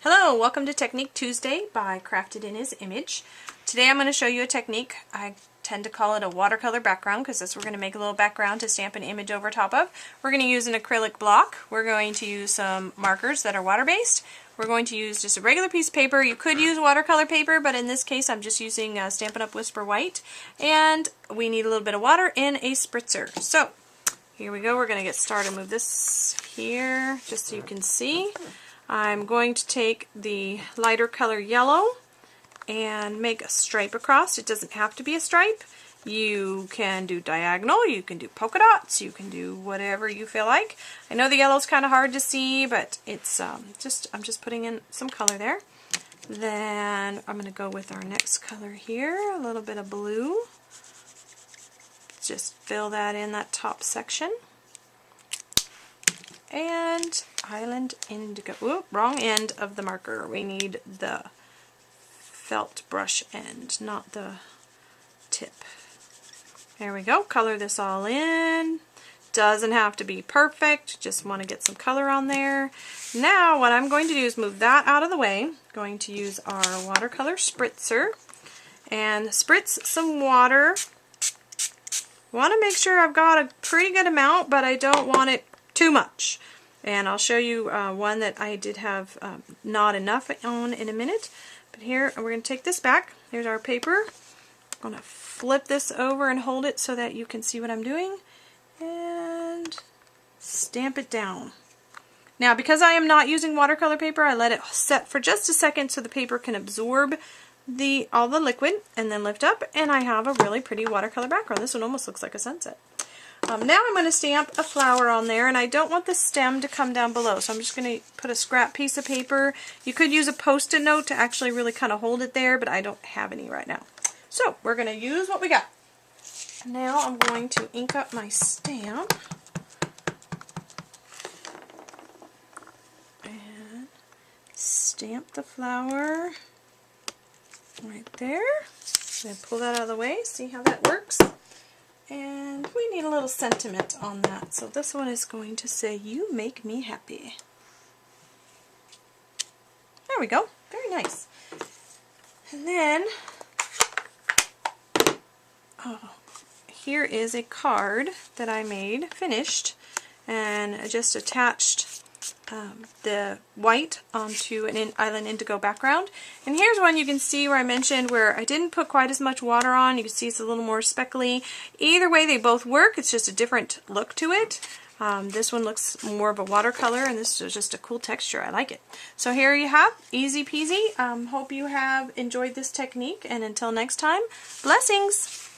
Hello, welcome to Technique Tuesday by Crafted in His Image. Today I'm going to show you a technique. I tend to call it a watercolor background because that's we're going to make a little background to stamp an image over top of. We're going to use an acrylic block. We're going to use some markers that are water-based. We're going to use just a regular piece of paper. You could use watercolor paper, but in this case I'm just using Stampin' Up! Whisper White. And we need a little bit of water in a spritzer. So here we go. We're going to get started. Move this here just so you can see. I'm going to take the lighter color yellow and make a stripe across. It doesn't have to be a stripe. You can do diagonal, you can do polka dots, you can do whatever you feel like. I know the yellow's kind of hard to see, but it's I'm just putting in some color there. Then I'm going to go with our next color here, a little bit of blue. Just fill that in that top section. And Island Indigo. Whoop, wrong end of the marker. We need the felt brush end, not the tip. There we go. Color this all in. Doesn't have to be perfect. Just want to get some color on there. Now what I'm going to do is move that out of the way. Going to use our watercolor spritzer and spritz some water. Want to make sure I've got a pretty good amount, but I don't want it too much. And I'll show you one that I did have not enough on in a minute. But here, we're going to take this back. Here's our paper. I'm going to flip this over and hold it so that you can see what I'm doing. And stamp it down. Now, because I am not using watercolor paper, I let it set for just a second so the paper can absorb all the liquid and then lift up. And I have a really pretty watercolor background. This one almost looks like a sunset. Now I'm going to stamp a flower on there, and I don't want the stem to come down below, so I'm just going to put a scrap piece of paper. You could use a post-it note to actually really kind of hold it there, but I don't have any right now. So we're going to use what we got. Now I'm going to ink up my stamp. And stamp the flower right there. Then pull that out of the way, see how that works. And we need a little sentiment on that. So this one is going to say, "You make me happy." There we go. Very nice. And then, here is a card that I made, finished, and I just attached the white onto an Island Indigo background. And here's one you can see where I mentioned where I didn't put quite as much water on. You can see it's a little more speckly. Either way, they both work. It's just a different look to it. This one looks more of a watercolor, and this is just a cool texture. I like it. So here you have, easy peasy. Hope you have enjoyed this technique, and until next time, blessings!